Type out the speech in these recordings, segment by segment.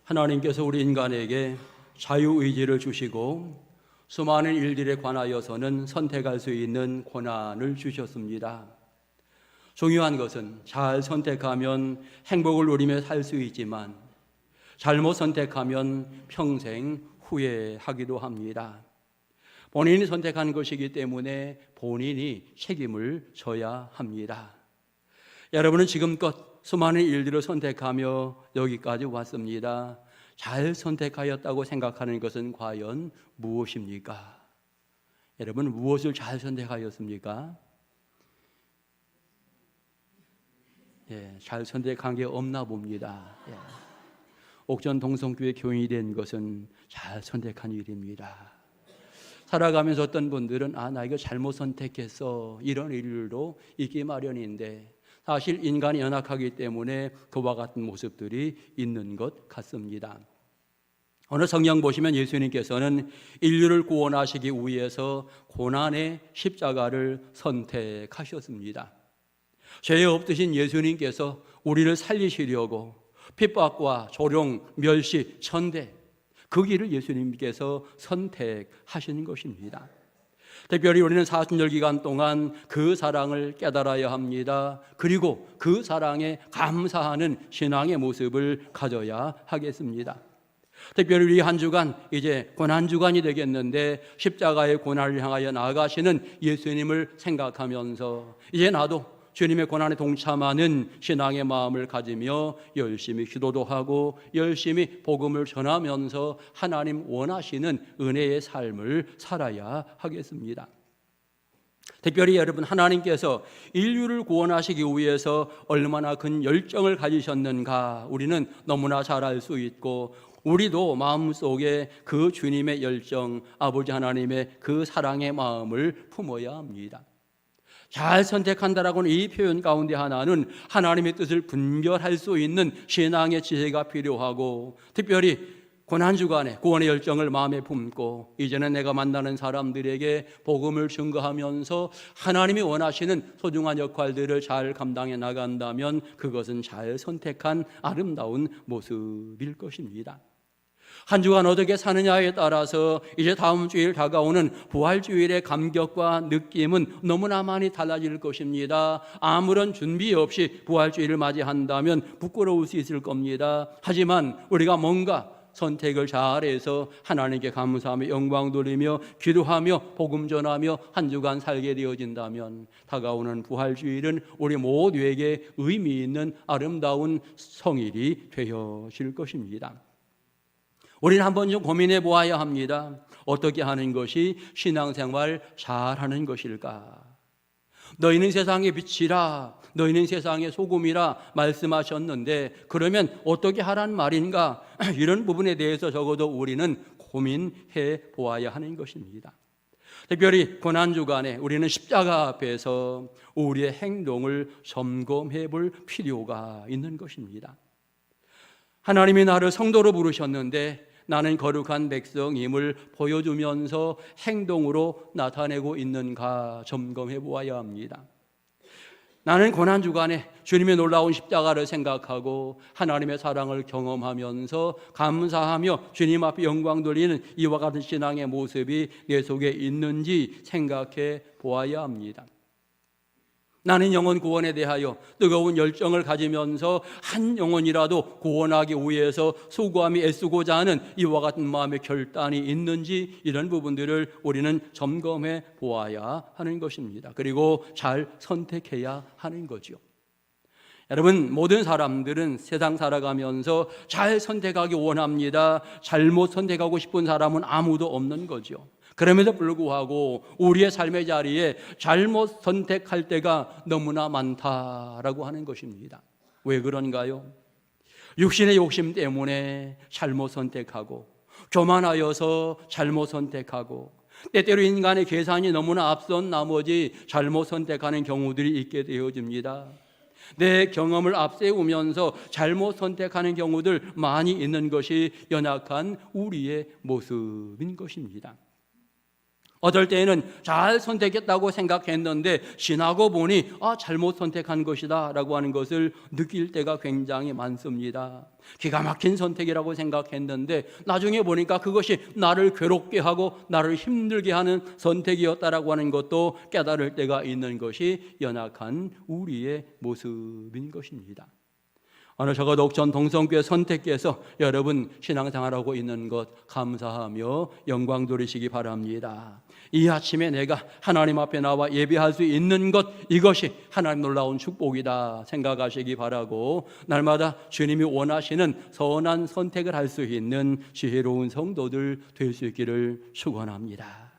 하나님께서 우리 인간에게 자유의지를 주시고 수많은 일들에 관하여서는 선택할 수 있는 권한을 주셨습니다. 중요한 것은 잘 선택하면 행복을 누리며 살 수 있지만 잘못 선택하면 평생 후회하기도 합니다. 본인이 선택한 것이기 때문에 본인이 책임을 져야 합니다. 여러분은 지금껏 수많은 일들을 선택하며 여기까지 왔습니다. 잘 선택하였다고 생각하는 것은 과연 무엇입니까? 여러분, 무엇을 잘 선택하였습니까? 잘 선택한 게 없나 봅니다. 옥전 동성교회 교인이 된 것은 잘 선택한 일입니다. 살아가면서 어떤 분들은 나 이거 잘못 선택했어, 이런 일도 있기 마련인데 사실 인간이 연약하기 때문에 그와 같은 모습들이 있는 것 같습니다. 오늘 성경 보시면 예수님께서는 인류를 구원하시기 위해서 고난의 십자가를 선택하셨습니다. 죄 없으신 예수님께서 우리를 살리시려고 핍박과 조롱, 멸시, 천대, 그 길을 예수님께서 선택하신 것입니다. 특별히 우리는 사순절 기간 동안 그 사랑을 깨달아야 합니다. 그리고 그 사랑에 감사하는 신앙의 모습을 가져야 하겠습니다. 특별히 우리 한 주간 이제 고난주간이 되겠는데 십자가의 고난을 향하여 나아가시는 예수님을 생각하면서 이제 나도 주님의 고난에 동참하는 신앙의 마음을 가지며 열심히 기도도 하고 열심히 복음을 전하면서 하나님 원하시는 은혜의 삶을 살아야 하겠습니다. 특별히 여러분, 하나님께서 인류를 구원하시기 위해서 얼마나 큰 열정을 가지셨는가 우리는 너무나 잘 알 수 있고, 우리도 마음속에 그 주님의 열정, 아버지 하나님의 그 사랑의 마음을 품어야 합니다. 잘 선택한다라고는 이 표현 가운데 하나는 하나님의 뜻을 분별할 수 있는 신앙의 지혜가 필요하고, 특별히 고난주간에 구원의 열정을 마음에 품고 이제는 내가 만나는 사람들에게 복음을 증거하면서 하나님이 원하시는 소중한 역할들을 잘 감당해 나간다면 그것은 잘 선택한 아름다운 모습일 것입니다. 한 주간 어떻게 사느냐에 따라서 이제 다음 주일 다가오는 부활주일의 감격과 느낌은 너무나 많이 달라질 것입니다. 아무런 준비 없이 부활주일을 맞이한다면 부끄러울 수 있을 겁니다. 하지만 우리가 뭔가 선택을 잘해서 하나님께 감사하며 영광 돌리며 기도하며 복음 전하며 한 주간 살게 되어진다면 다가오는 부활주일은 우리 모두에게 의미 있는 아름다운 성일이 되어질 것입니다. 우리는 한번 좀 고민해 보아야 합니다. 어떻게 하는 것이 신앙생활 잘하는 것일까? 너희는 세상의 빛이라, 너희는 세상의 소금이라 말씀하셨는데 그러면 어떻게 하란 말인가? 이런 부분에 대해서 적어도 우리는 고민해 보아야 하는 것입니다. 특별히 고난주간에 우리는 십자가 앞에서 우리의 행동을 점검해 볼 필요가 있는 것입니다. 하나님이 나를 성도로 부르셨는데 나는 거룩한 백성임을 보여주면서 행동으로 나타내고 있는가 점검해 보아야 합니다. 나는 고난주간에 주님의 놀라운 십자가를 생각하고 하나님의 사랑을 경험하면서 감사하며 주님 앞에 영광 돌리는 이와 같은 신앙의 모습이 내 속에 있는지 생각해 보아야 합니다. 나는 영혼 구원에 대하여 뜨거운 열정을 가지면서 한 영혼이라도 구원하기 위해서 수고하며 애쓰고자 하는 이와 같은 마음의 결단이 있는지, 이런 부분들을 우리는 점검해 보아야 하는 것입니다. 그리고 잘 선택해야 하는 거죠. 여러분, 모든 사람들은 세상 살아가면서 잘 선택하기 원합니다. 잘못 선택하고 싶은 사람은 아무도 없는 거죠. 그럼에도 불구하고 우리의 삶의 자리에 잘못 선택할 때가 너무나 많다라고 하는 것입니다. 왜 그런가요? 육신의 욕심 때문에 잘못 선택하고, 교만하여서 잘못 선택하고, 때때로 인간의 계산이 너무나 앞선 나머지 잘못 선택하는 경우들이 있게 되어집니다. 내 경험을 앞세우면서 잘못 선택하는 경우들 많이 있는 것이 연약한 우리의 모습인 것입니다. 어떨 때에는 잘 선택했다고 생각했는데 지나고 보니 잘못 선택한 것이다 라고 하는 것을 느낄 때가 굉장히 많습니다. 기가 막힌 선택이라고 생각했는데 나중에 보니까 그것이 나를 괴롭게 하고 나를 힘들게 하는 선택이었다라고 하는 것도 깨달을 때가 있는 것이 연약한 우리의 모습인 것입니다. 오늘 적어도 옥천 동성교회 선택께서 여러분 신앙생활하고 있는 것 감사하며 영광 돌리시기 바랍니다. 이 아침에 내가 하나님 앞에 나와 예배할 수 있는 것, 이것이 하나님 놀라운 축복이다 생각하시기 바라고, 날마다 주님이 원하시는 선한 선택을 할 수 있는 지혜로운 성도들 될 수 있기를 축원합니다.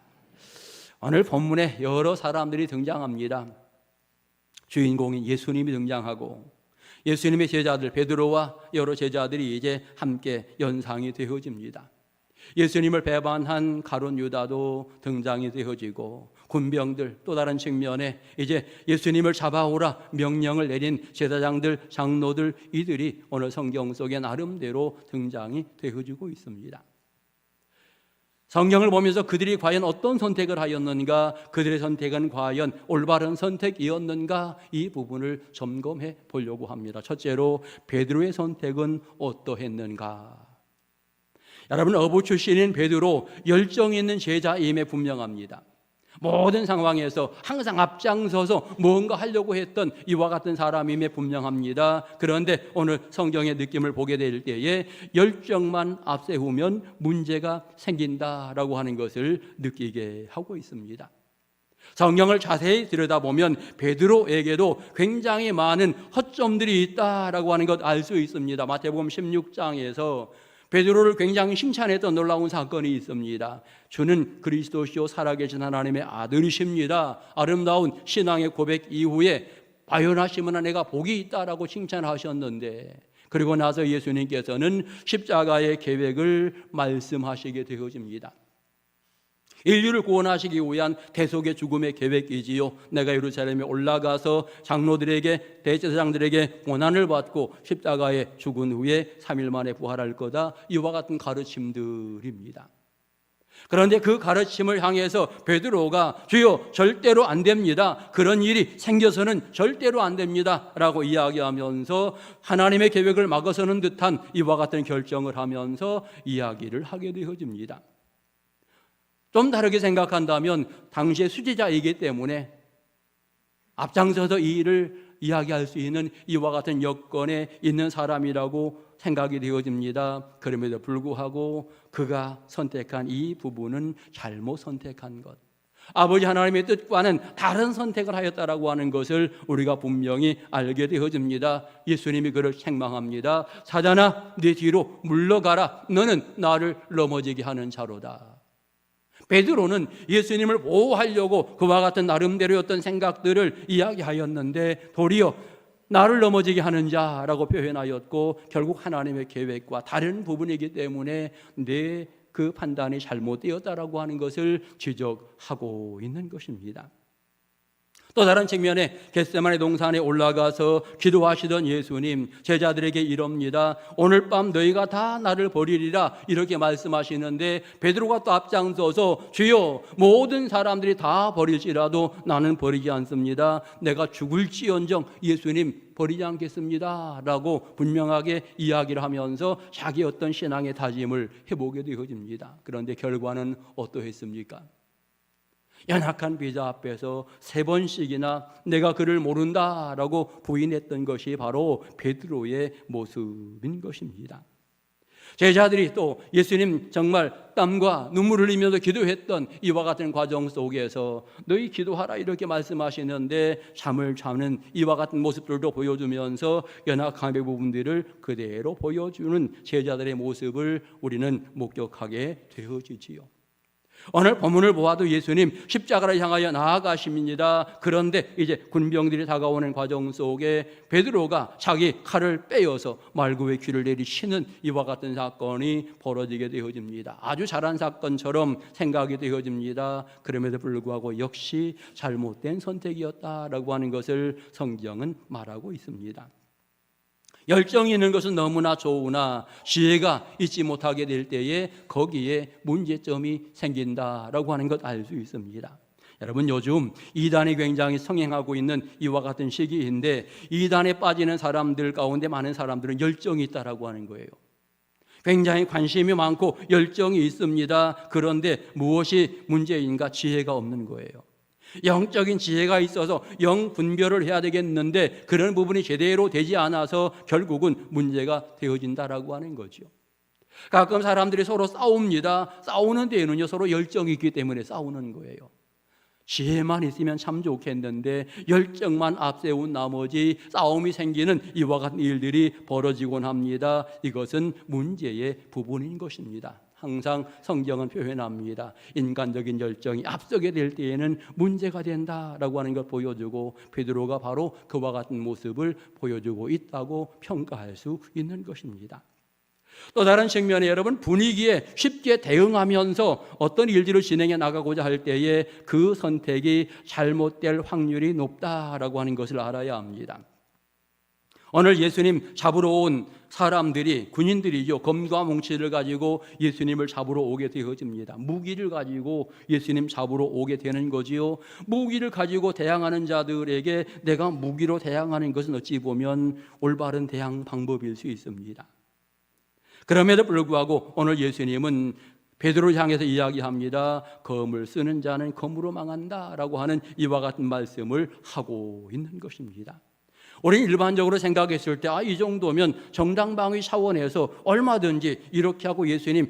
오늘 본문에 여러 사람들이 등장합니다. 주인공인 예수님이 등장하고 예수님의 제자들 베드로와 여러 제자들이 이제 함께 연상이 되어집니다. 예수님을 배반한 가룟 유다도 등장이 되어지고 군병들, 또 다른 측면에 이제 예수님을 잡아오라 명령을 내린 제사장들, 장로들, 이들이 오늘 성경 속에 나름대로 등장이 되어지고 있습니다. 성경을 보면서 그들이 과연 어떤 선택을 하였는가, 그들의 선택은 과연 올바른 선택이었는가, 이 부분을 점검해 보려고 합니다. 첫째로 베드로의 선택은 어떠했는가? 여러분, 어부 출신인 베드로 열정 있는 제자임에 분명합니다. 모든 상황에서 항상 앞장서서 뭔가 하려고 했던 이와 같은 사람임에 분명합니다. 그런데 오늘 성경의 느낌을 보게 될 때에 열정만 앞세우면 문제가 생긴다라고 하는 것을 느끼게 하고 있습니다. 성경을 자세히 들여다보면 베드로에게도 굉장히 많은 허점들이 있다라고 하는 것 알 수 있습니다. 마태복음 16장에서 베드로를 굉장히 칭찬했던 놀라운 사건이 있습니다. 주는 그리스도시요 살아계신 하나님의 아들이십니다. 아름다운 신앙의 고백 이후에 바요나시므나 내가 복이 있다라고 칭찬하셨는데, 그리고 나서 예수님께서는 십자가의 계획을 말씀하시게 되어집니다. 인류를 구원하시기 위한 대속의 죽음의 계획이지요. 내가 예루살렘에 올라가서 장로들에게, 대제사장들에게 고난을 받고 십자가에 죽은 후에 3일 만에 부활할 거다, 이와 같은 가르침들입니다. 그런데 그 가르침을 향해서 베드로가 주여 절대로 안 됩니다, 그런 일이 생겨서는 절대로 안 됩니다 라고 이야기하면서 하나님의 계획을 막아서는 듯한 이와 같은 결정을 하면서 이야기를 하게 되어집니다. 좀 다르게 생각한다면 당시의 수지자이기 때문에 앞장서서 이 일을 이야기할 수 있는 이와 같은 여건에 있는 사람이라고 생각이 되어집니다. 그럼에도 불구하고 그가 선택한 이 부분은 잘못 선택한 것, 아버지 하나님의 뜻과는 다른 선택을 하였다라고 하는 것을 우리가 분명히 알게 되어집니다. 예수님이 그를 책망합니다. 사자나 네 뒤로 물러가라, 너는 나를 넘어지게 하는 자로다. 베드로는 예수님을 보호하려고 그와 같은 나름대로의 어떤 생각들을 이야기하였는데 도리어 나를 넘어지게 하는 자라고 표현하였고, 결국 하나님의 계획과 다른 부분이기 때문에 내 그 판단이 잘못되었다라고 하는 것을 지적하고 있는 것입니다. 또 다른 측면에 겟세마네 동산에 올라가서 기도하시던 예수님, 제자들에게 이럽니다. 오늘 밤 너희가 다 나를 버리리라 이렇게 말씀하시는데, 베드로가 또 앞장서서 주여 모든 사람들이 다 버릴지라도 나는 버리지 않습니다, 내가 죽을지언정 예수님 버리지 않겠습니다 라고 분명하게 이야기를 하면서 자기 어떤 신앙의 다짐을 해보게 되어집니다. 그런데 결과는 어떠했습니까? 연약한 비자 앞에서 3번씩이나 내가 그를 모른다라고 부인했던 것이 바로 베드로의 모습인 것입니다. 제자들이 또 예수님 정말 땀과 눈물을 흘리면서 기도했던 이와 같은 과정 속에서 너희 기도하라 이렇게 말씀하시는데 잠을 자는 이와 같은 모습들도 보여주면서 연약함의 부분들을 그대로 보여주는 제자들의 모습을 우리는 목격하게 되어지지요. 오늘 본문을 보아도 예수님 십자가를 향하여 나아가십니다. 그런데 이제 군병들이 다가오는 과정 속에 베드로가 자기 칼을 빼어서 말구의 귀를 내리치는 이와 같은 사건이 벌어지게 되어집니다. 아주 잘한 사건처럼 생각이 되어집니다. 그럼에도 불구하고 역시 잘못된 선택이었다라고 하는 것을 성경은 말하고 있습니다. 열정이 있는 것은 너무나 좋으나 지혜가 있지 못하게 될 때에 거기에 문제점이 생긴다라고 하는 것 알 수 있습니다. 여러분, 요즘 이단이 굉장히 성행하고 있는 이와 같은 시기인데, 이단에 빠지는 사람들 가운데 많은 사람들은 열정이 있다라고 하는 거예요. 굉장히 관심이 많고 열정이 있습니다. 그런데 무엇이 문제인가? 지혜가 없는 거예요. 영적인 지혜가 있어서 영 분별을 해야 되겠는데 그런 부분이 제대로 되지 않아서 결국은 문제가 되어진다라고 하는 거죠. 가끔 사람들이 서로 싸웁니다. 싸우는 데에는요, 서로 열정이 있기 때문에 싸우는 거예요. 지혜만 있으면 참 좋겠는데 열정만 앞세운 나머지 싸움이 생기는 이와 같은 일들이 벌어지곤 합니다. 이것은 문제의 부분인 것입니다. 항상 성경은 표현합니다. 인간적인 열정이 앞서게 될 때에는 문제가 된다라고 하는 걸 보여주고, 베드로가 바로 그와 같은 모습을 보여주고 있다고 평가할 수 있는 것입니다. 또 다른 측면에 여러분, 분위기에 쉽게 대응하면서 어떤 일들을 진행해 나가고자 할 때에 그 선택이 잘못될 확률이 높다라고 하는 것을 알아야 합니다. 오늘 예수님 잡으러 온 사람들이, 군인들이죠, 검과 뭉치를 가지고 예수님을 잡으러 오게 되어집니다. 무기를 가지고 예수님 잡으러 오게 되는 거지요. 무기를 가지고 대항하는 자들에게 내가 무기로 대항하는 것은 어찌 보면 올바른 대항 방법일 수 있습니다. 그럼에도 불구하고 오늘 예수님은 베드로를 향해서 이야기합니다. 검을 쓰는 자는 검으로 망한다라고 하는 이와 같은 말씀을 하고 있는 것입니다. 우리는 일반적으로 생각했을 때 이 정도면 정당방위 차원에서 얼마든지 이렇게 하고 예수님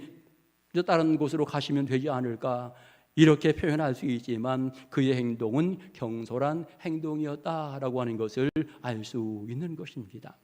다른 곳으로 가시면 되지 않을까, 이렇게 표현할 수 있지만 그의 행동은 경솔한 행동이었다라고 하는 것을 알 수 있는 것입니다.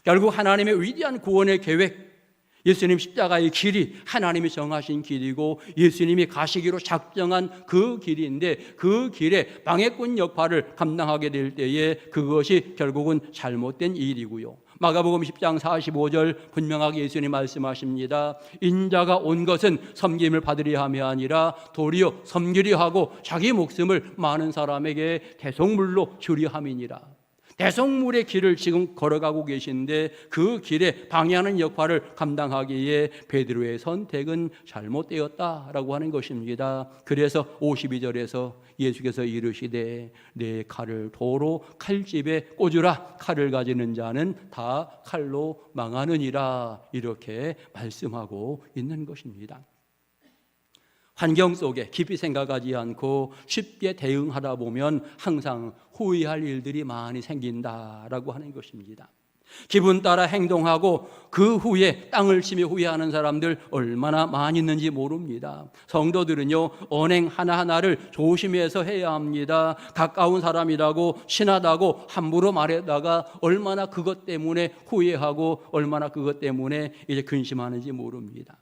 결국 하나님의 위대한 구원의 계획, 예수님 십자가의 길이 하나님이 정하신 길이고 예수님이 가시기로 작정한 그 길인데, 그 길에 방해꾼 역할을 감당하게 될 때에 그것이 결국은 잘못된 일이고요. 마가복음 10장 45절 분명하게 예수님 말씀하십니다. 인자가 온 것은 섬김을 받으려 함이 아니라 도리어 섬기려 하고 자기 목숨을 많은 사람에게 대속물로 주려 함이니라. 대속물의 길을 지금 걸어가고 계신데 그 길에 방해하는 역할을 감당하기에 베드로의 선택은 잘못되었다라고 하는 것입니다. 그래서 52절에서 예수께서 이르시되 내 칼을 도로 칼집에 꽂으라. 칼을 가지는 자는 다 칼로 망하느니라. 이렇게 말씀하고 있는 것입니다. 환경 속에 깊이 생각하지 않고 쉽게 대응하다 보면 항상 후회할 일들이 많이 생긴다라고 하는 것입니다. 기분 따라 행동하고 그 후에 땅을 치며 후회하는 사람들 얼마나 많이 있는지 모릅니다. 성도들은요, 언행 하나하나를 조심해서 해야 합니다. 가까운 사람이라고 친하다고 함부로 말하다가 얼마나 그것 때문에 후회하고 얼마나 그것 때문에 이제 근심하는지 모릅니다.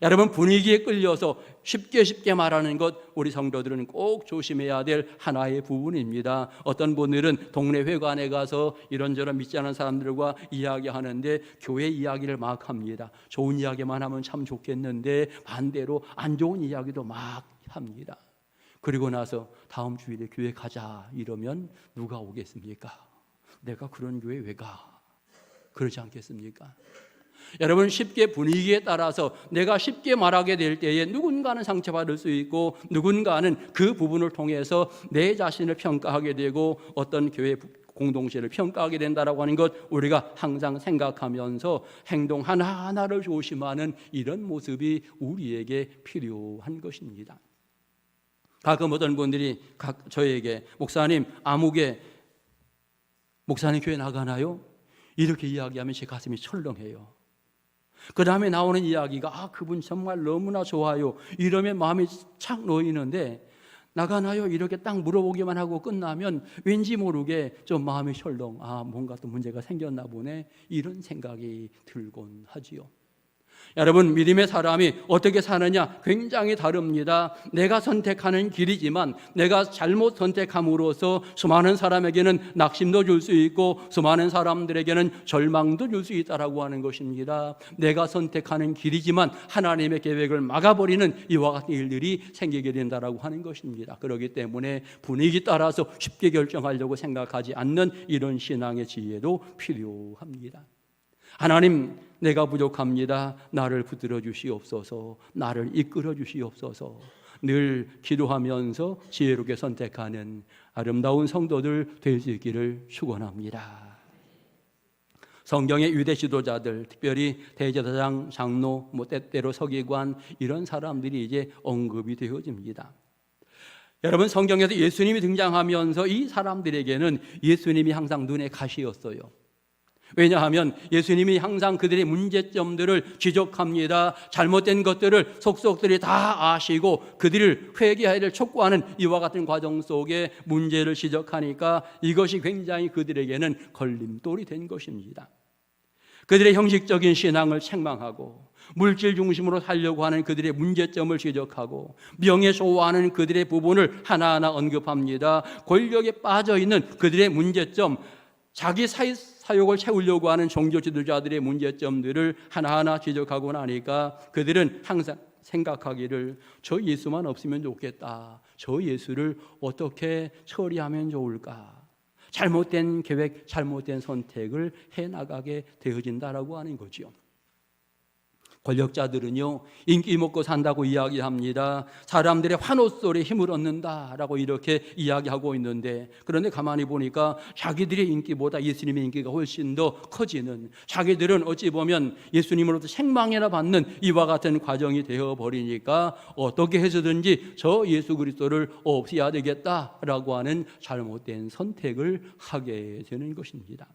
여러분, 분위기에 끌려서 쉽게 말하는 것, 우리 성도들은 꼭 조심해야 될 하나의 부분입니다. 어떤 분들은 동네 회관에 가서 이런저런 믿지 않은 사람들과 이야기하는데 교회 이야기를 막 합니다. 좋은 이야기만 하면 참 좋겠는데 반대로 안 좋은 이야기도 막 합니다. 그리고 나서 다음 주일에 교회 가자 이러면 누가 오겠습니까? 내가 그런 교회 왜 가? 그러지 않겠습니까? 여러분, 쉽게 분위기에 따라서 내가 쉽게 말하게 될 때에 누군가는 상처받을 수 있고 누군가는 그 부분을 통해서 내 자신을 평가하게 되고 어떤 교회 공동체를 평가하게 된다라고 하는 것, 우리가 항상 생각하면서 행동 하나하나를 조심하는 이런 모습이 우리에게 필요한 것입니다. 가끔 어떤 분들이 저에게 목사님 교회 나가나요? 이렇게 이야기하면 제 가슴이 철렁해요. 그 다음에 나오는 이야기가 그분 정말 너무나 좋아요 이러면 마음이 착 놓이는데, 나가나요? 이렇게 딱 물어보기만 하고 끝나면 왠지 모르게 좀 마음이 철렁, 뭔가 또 문제가 생겼나 보네, 이런 생각이 들곤 하지요. 여러분, 믿음의 사람이 어떻게 사느냐 굉장히 다릅니다. 내가 선택하는 길이지만 내가 잘못 선택함으로써 수많은 사람에게는 낙심도 줄 수 있고 수많은 사람들에게는 절망도 줄 수 있다라고 하는 것입니다. 내가 선택하는 길이지만 하나님의 계획을 막아버리는 이와 같은 일들이 생기게 된다라고 하는 것입니다. 그렇기 때문에 분위기 따라서 쉽게 결정하려고 생각하지 않는 이런 신앙의 지혜도 필요합니다. 하나님, 내가 부족합니다. 나를 붙들어 주시옵소서. 나를 이끌어 주시옵소서. 늘 기도하면서 지혜롭게 선택하는 아름다운 성도들 될 수 있기를 축원합니다. 성경의 유대 지도자들, 특별히 대제사장, 장로, 때때로 서기관, 이런 사람들이 이제 언급이 되어집니다. 여러분, 성경에서 예수님이 등장하면서 이 사람들에게는 예수님이 항상 눈에 가시였어요. 왜냐하면 예수님이 항상 그들의 문제점들을 지적합니다. 잘못된 것들을 속속들이 다 아시고 그들을 회개하기를 촉구하는 이와 같은 과정 속에 문제를 지적하니까 이것이 굉장히 그들에게는 걸림돌이 된 것입니다. 그들의 형식적인 신앙을 책망하고 물질 중심으로 살려고 하는 그들의 문제점을 지적하고 명예소화하는 그들의 부분을 하나하나 언급합니다. 권력에 빠져있는 그들의 문제점, 자기 사욕을 채우려고 하는 종교 지도자들의 문제점들을 하나하나 지적하고 나니까 그들은 항상 생각하기를 저 예수만 없으면 좋겠다. 저 예수를 어떻게 처리하면 좋을까? 잘못된 계획, 잘못된 선택을 해나가게 되어진다라고 하는 거죠. 권력자들은요, 인기 먹고 산다고 이야기합니다. 사람들의 환호소리에 힘을 얻는다라고 이렇게 이야기하고 있는데, 그런데 가만히 보니까 자기들의 인기보다 예수님의 인기가 훨씬 더 커지는, 자기들은 어찌 보면 예수님으로부터 책망이나 받는 이와 같은 과정이 되어버리니까 어떻게 해서든지 저 예수 그리스도를 없애야 되겠다라고 하는 잘못된 선택을 하게 되는 것입니다.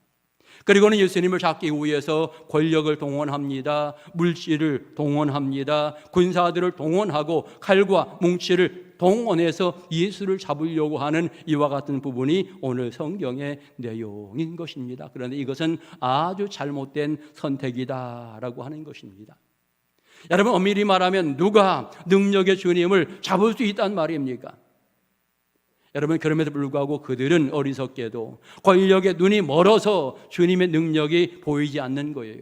그리고는 예수님을 잡기 위해서 권력을 동원합니다. 물질을 동원합니다. 군사들을 동원하고 칼과 뭉치를 동원해서 예수를 잡으려고 하는 이와 같은 부분이 오늘 성경의 내용인 것입니다. 그런데 이것은 아주 잘못된 선택이다라고 하는 것입니다. 여러분, 엄밀히 말하면 누가 능력의 주님을 잡을 수 있단 말입니까? 여러분, 그럼에도 불구하고 그들은 어리석게도 권력에 눈이 멀어서 주님의 능력이 보이지 않는 거예요.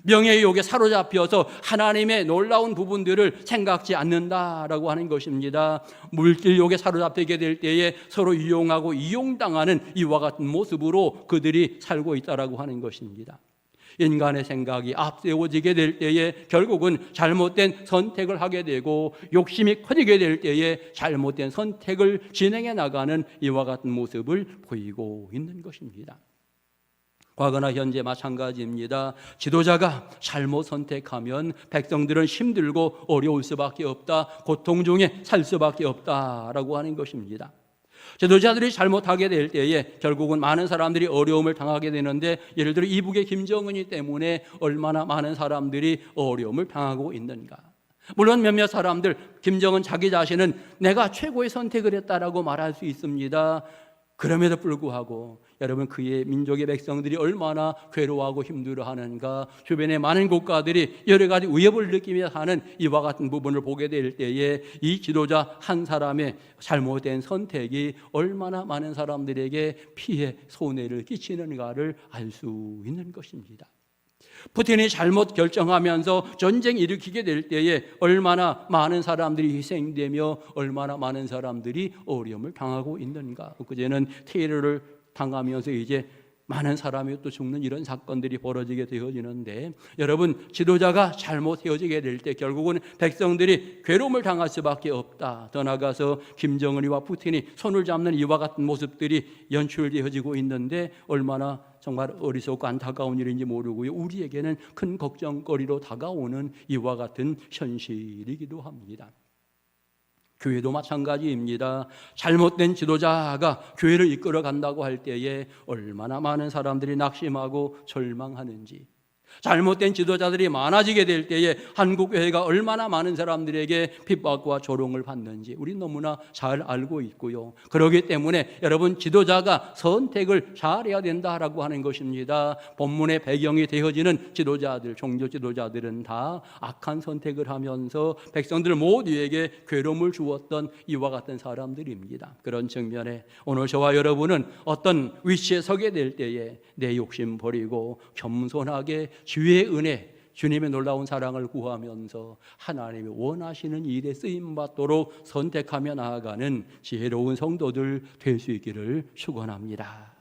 명예의 욕에 사로잡혀서 하나님의 놀라운 부분들을 생각지 않는다라고 하는 것입니다. 물질 욕에 사로잡히게 될 때에 서로 이용하고 이용당하는 이와 같은 모습으로 그들이 살고 있다라고 하는 것입니다. 인간의 생각이 앞세워지게 될 때에 결국은 잘못된 선택을 하게 되고 욕심이 커지게 될 때에 잘못된 선택을 진행해 나가는 이와 같은 모습을 보이고 있는 것입니다. 과거나 현재 마찬가지입니다. 지도자가 잘못 선택하면 백성들은 힘들고 어려울 수밖에 없다, 고통 중에 살 수밖에 없다라고 하는 것입니다. 지도자들이 잘못하게 될 때에 결국은 많은 사람들이 어려움을 당하게 되는데, 예를 들어 이북의 김정은이 때문에 얼마나 많은 사람들이 어려움을 당하고 있는가. 물론 몇몇 사람들, 김정은 자기 자신은 내가 최고의 선택을 했다라고 말할 수 있습니다. 그럼에도 불구하고 여러분, 그의 민족의 백성들이 얼마나 괴로워하고 힘들어하는가, 주변의 많은 국가들이 여러 가지 위협을 느끼며 사는 이와 같은 부분을 보게 될 때에 이 지도자 한 사람의 잘못된 선택이 얼마나 많은 사람들에게 피해, 손해를 끼치는가를 알 수 있는 것입니다. 푸틴이 잘못 결정하면서 전쟁 일으키게 될 때에 얼마나 많은 사람들이 희생되며 얼마나 많은 사람들이 어려움을 당하고 있는가. 그제는 테러를 당하면서 이제 많은 사람이 또 죽는 이런 사건들이 벌어지게 되어지는데, 여러분, 지도자가 잘못 헤어지게 될 때 결국은 백성들이 괴로움을 당할 수밖에 없다. 더 나아가서 김정은이와 푸틴이 손을 잡는 이와 같은 모습들이 연출되어지고 있는데 얼마나 정말 어리석고 안타까운 일인지 모르고요, 우리에게는 큰 걱정거리로 다가오는 이와 같은 현실이기도 합니다. 교회도 마찬가지입니다. 잘못된 지도자가 교회를 이끌어 간다고 할 때에 얼마나 많은 사람들이 낙심하고 절망하는지, 잘못된 지도자들이 많아지게 될 때에 한국교회가 얼마나 많은 사람들에게 핍박과 조롱을 받는지 우리 너무나 잘 알고 있고요. 그렇기 때문에 여러분, 지도자가 선택을 잘해야 된다라고 하는 것입니다. 본문의 배경이 되어지는 지도자들, 종교 지도자들은 다 악한 선택을 하면서 백성들 모두에게 괴로움을 주었던 이와 같은 사람들입니다. 그런 측면에 오늘 저와 여러분은 어떤 위치에 서게 될 때에 내 욕심 버리고 겸손하게 주의 은혜, 주님의 놀라운 사랑을 구하면서 하나님이 원하시는 일에 쓰임받도록 선택하며 나아가는 지혜로운 성도들 될 수 있기를 축원합니다.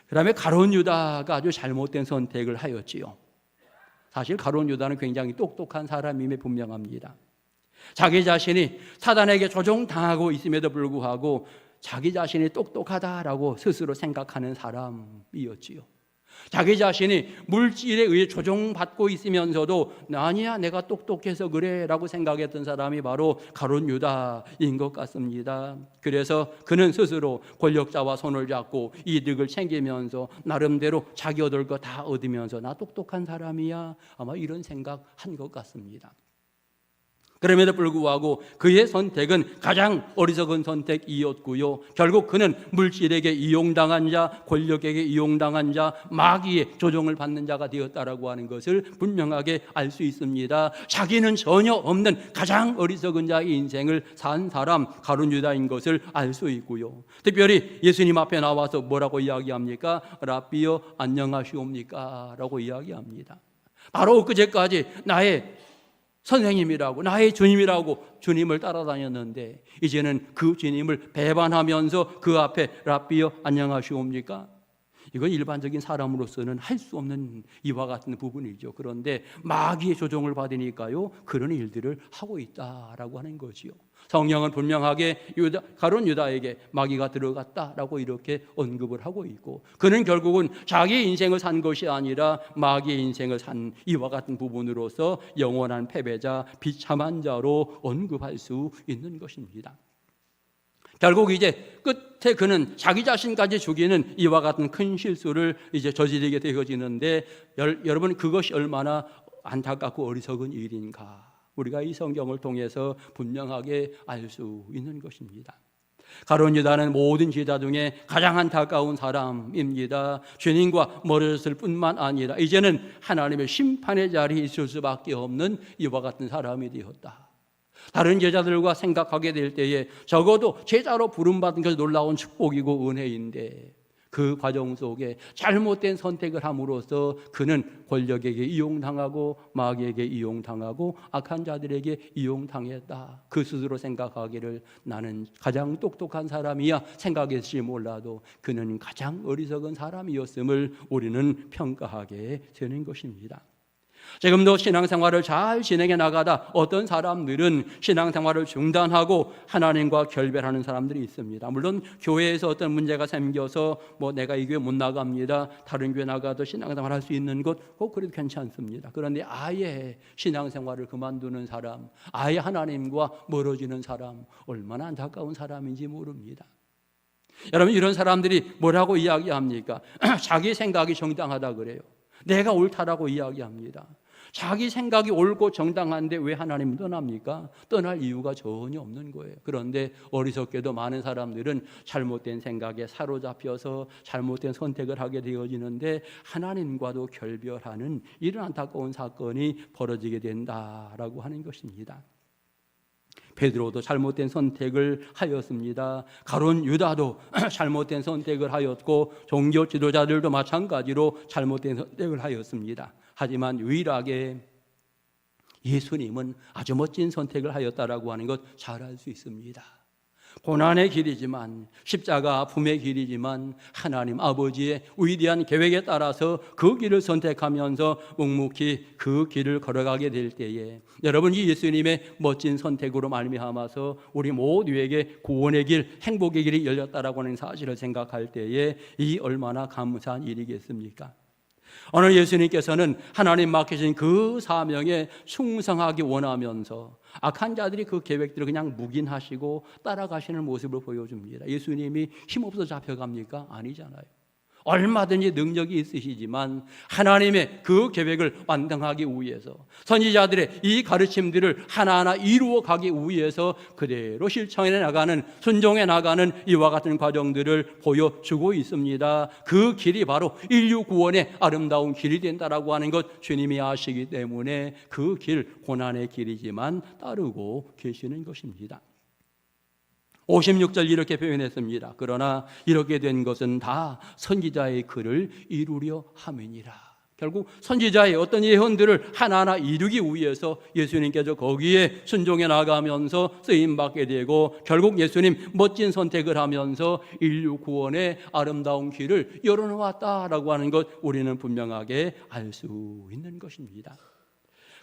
그 다음에 가룟 유다가 아주 잘못된 선택을 하였지요. 사실 가룟 유다는 굉장히 똑똑한 사람임에 분명합니다. 자기 자신이 사단에게 조종당하고 있음에도 불구하고 자기 자신이 똑똑하다라고 스스로 생각하는 사람이었지요. 자기 자신이 물질에 의해 조종받고 있으면서도 아니야, 내가 똑똑해서 그래 라고 생각했던 사람이 바로 가룟 유다인 것 같습니다. 그래서 그는 스스로 권력자와 손을 잡고 이득을 챙기면서 나름대로 자기 얻을 거 다 얻으면서 나 똑똑한 사람이야, 아마 이런 생각한 것 같습니다. 그럼에도 불구하고 그의 선택은 가장 어리석은 선택이었고요. 결국 그는 물질에게 이용당한 자, 권력에게 이용당한 자, 마귀의 조종을 받는 자가 되었다라고 하는 것을 분명하게 알 수 있습니다. 자기는 전혀 없는 가장 어리석은 자의 인생을 산 사람 가룟 유다인 것을 알 수 있고요. 특별히 예수님 앞에 나와서 뭐라고 이야기합니까? 라삐여 안녕하시옵니까? 라고 이야기합니다. 바로 그제까지 나의 선생님이라고, 나의 주님이라고 주님을 따라다녔는데 이제는 그 주님을 배반하면서 그 앞에 라삐여 안녕하시옵니까? 이건 일반적인 사람으로서는 할 수 없는 이와 같은 부분이죠. 그런데 마귀의 조종을 받으니까요, 그런 일들을 하고 있다라고 하는 거지요. 성경은 분명하게 가룟 유다에게 마귀가 들어갔다라고 이렇게 언급을 하고 있고, 그는 결국은 자기의 인생을 산 것이 아니라 마귀의 인생을 산 이와 같은 부분으로서 영원한 패배자, 비참한 자로 언급할 수 있는 것입니다. 결국 이제 끝에 그는 자기 자신까지 죽이는 이와 같은 큰 실수를 이제 저지르게 되어지는데, 여러분, 그것이 얼마나 안타깝고 어리석은 일인가 우리가 이 성경을 통해서 분명하게 알 수 있는 것입니다. 가룟 유다는 모든 제자 중에 가장 안타까운 사람입니다. 주님과 멀어졌을 뿐만 아니라 이제는 하나님의 심판의 자리에 있을 수밖에 없는 이와 같은 사람이 되었다. 다른 제자들과 생각하게 될 때에 적어도 제자로 부름받은 것이 놀라운 축복이고 은혜인데, 그 과정 속에 잘못된 선택을 함으로써 그는 권력에게 이용당하고 마귀에게 이용당하고 악한 자들에게 이용당했다. 그 스스로 생각하기를 나는 가장 똑똑한 사람이야 생각했을지 몰라도 그는 가장 어리석은 사람이었음을 우리는 평가하게 되는 것입니다. 지금도 신앙생활을 잘 진행해 나가다 어떤 사람들은 신앙생활을 중단하고 하나님과 결별하는 사람들이 있습니다. 물론 교회에서 어떤 문제가 생겨서 내가 이 교회 못 나갑니다, 다른 교회 나가도 신앙생활 할 수 있는 것 그래도 괜찮습니다. 그런데 아예 신앙생활을 그만두는 사람, 아예 하나님과 멀어지는 사람, 얼마나 안타까운 사람인지 모릅니다. 여러분, 이런 사람들이 뭐라고 이야기합니까? 자기 생각이 정당하다 그래요. 내가 옳다라고 이야기합니다. 자기 생각이 옳고 정당한데 왜 하나님을 떠납니까? 떠날 이유가 전혀 없는 거예요. 그런데 어리석게도 많은 사람들은 잘못된 생각에 사로잡혀서 잘못된 선택을 하게 되어지는데 하나님과도 결별하는 이런 안타까운 사건이 벌어지게 된다라고 하는 것입니다. 베드로도 잘못된 선택을 하였습니다. 가룟 유다도 잘못된 선택을 하였고 종교 지도자들도 마찬가지로 잘못된 선택을 하였습니다. 하지만 유일하게 예수님은 아주 멋진 선택을 하였다라고 하는 것 잘 알 수 있습니다. 고난의 길이지만, 십자가 아픔의 길이지만 하나님 아버지의 위대한 계획에 따라서 그 길을 선택하면서 묵묵히 그 길을 걸어가게 될 때에 여러분, 이 예수님의 멋진 선택으로 말미암아서 우리 모두에게 구원의 길, 행복의 길이 열렸다라고 하는 사실을 생각할 때에 이 얼마나 감사한 일이겠습니까? 오늘 예수님께서는 하나님 맡기신 그 사명에 충성하기 원하면서 악한 자들이 그 계획들을 그냥 묵인하시고 따라가시는 모습을 보여줍니다. 예수님이 힘없어 잡혀갑니까? 아니잖아요. 얼마든지 능력이 있으시지만 하나님의 그 계획을 완성하기 위해서, 선지자들의 이 가르침들을 하나하나 이루어가기 위해서 그대로 실천해 나가는, 순종해 나가는 이와 같은 과정들을 보여주고 있습니다. 그 길이 바로 인류 구원의 아름다운 길이 된다라고 하는 것 주님이 아시기 때문에 그 길, 고난의 길이지만 따르고 계시는 것입니다. 56절 이렇게 표현했습니다. 그러나 이렇게 된 것은 다 선지자의 글을 이루려 함이니라. 결국 선지자의 어떤 예언들을 하나하나 이루기 위해서 예수님께서 거기에 순종해 나가면서 쓰임받게 되고, 결국 예수님 멋진 선택을 하면서 인류 구원의 아름다운 길을 열어놓았다라고 하는 것 우리는 분명하게 알 수 있는 것입니다.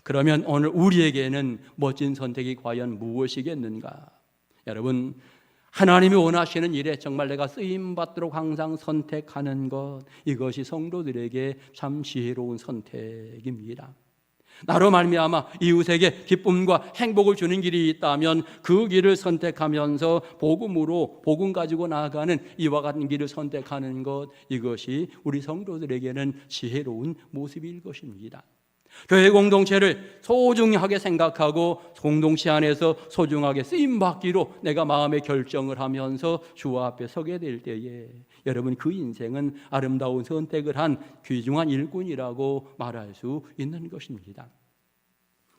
그러면 오늘 우리에게는 멋진 선택이 과연 무엇이겠는가? 여러분, 하나님이 원하시는 일에 정말 내가 쓰임받도록 항상 선택하는 것, 이것이 성도들에게 참 지혜로운 선택입니다. 나로 말미암아 이웃에게 기쁨과 행복을 주는 길이 있다면 그 길을 선택하면서 복음 가지고 나아가는 이와 같은 길을 선택하는 것, 이것이 우리 성도들에게는 지혜로운 모습일 것입니다. 교회 공동체를 소중하게 생각하고 공동체 안에서 소중하게 쓰임받기로 내가 마음의 결정을 하면서 주 앞에 서게 될 때에 여러분, 그 인생은 아름다운 선택을 한 귀중한 일꾼이라고 말할 수 있는 것입니다.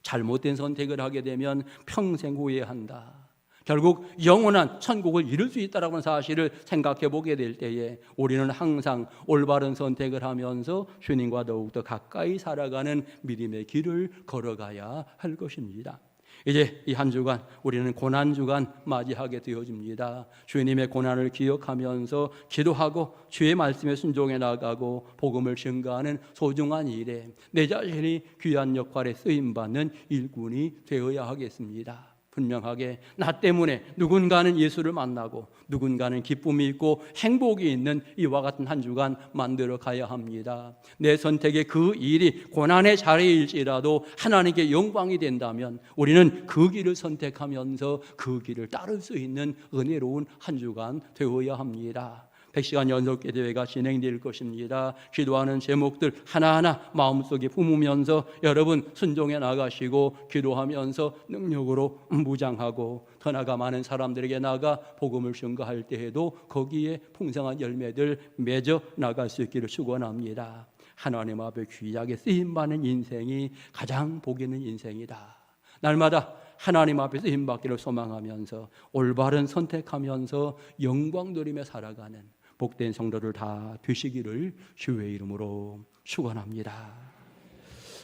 잘못된 선택을 하게 되면 평생 후회한다, 결국 영원한 천국을 이룰 수 있다는 사실을 생각해 보게 될 때에 우리는 항상 올바른 선택을 하면서 주님과 더욱더 가까이 살아가는 믿음의 길을 걸어가야 할 것입니다. 이제 이 한 주간 우리는 고난주간 맞이하게 되어집니다. 주님의 고난을 기억하면서 기도하고 주의 말씀에 순종해 나가고 복음을 증거하는 소중한 일에 내 자신이 귀한 역할에 쓰임받는 일꾼이 되어야 하겠습니다. 분명하게 나 때문에 누군가는 예수를 만나고 누군가는 기쁨이 있고 행복이 있는 이와 같은 한 주간 만들어 가야 합니다. 내 선택의 그 일이 고난의 자리일지라도 하나님께 영광이 된다면 우리는 그 길을 선택하면서 그 길을 따를 수 있는 은혜로운 한 주간 되어야 합니다. 100시간 연속 기도회가 진행될 것입니다. 기도하는 제목들 하나하나 마음속에 품으면서 여러분 순종해 나가시고 기도하면서 능력으로 무장하고 더 나아가 많은 사람들에게 나가 복음을 증거할 때에도 거기에 풍성한 열매들 맺어 나갈 수 있기를 축원합니다. 하나님 앞에 귀하게 쓰임받는 인생이 가장 복 있는 인생이다. 날마다 하나님 앞에서 힘받기를 소망하면서 올바른 선택하면서 영광 누리며 살아가는 복된 성도들 다 되시기를 주의 이름으로 축원합니다.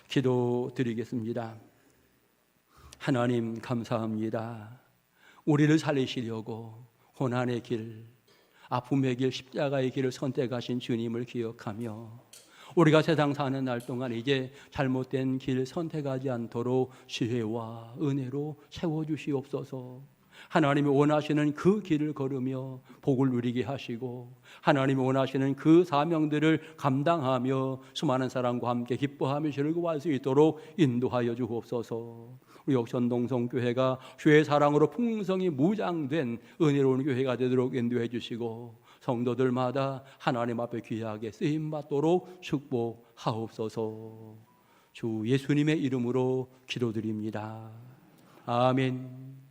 기도드리겠습니다. 하나님 감사합니다. 우리를 살리시려고 고난의 길, 아픔의 길, 십자가의 길을 선택하신 주님을 기억하며 우리가 세상 사는 날 동안 이제 잘못된 길 선택하지 않도록 지혜와 은혜로 세워주시옵소서. 하나님이 원하시는 그 길을 걸으며 복을 누리게 하시고 하나님이 원하시는 그 사명들을 감당하며 수많은 사람과 함께 기뻐하며 즐거워할 수 있도록 인도하여 주옵소서. 우리 옥천동성교회가 주의 사랑으로 풍성히 무장된 은혜로운 교회가 되도록 인도해 주시고 성도들마다 하나님 앞에 귀하게 쓰임받도록 축복하옵소서. 주 예수님의 이름으로 기도드립니다. 아멘.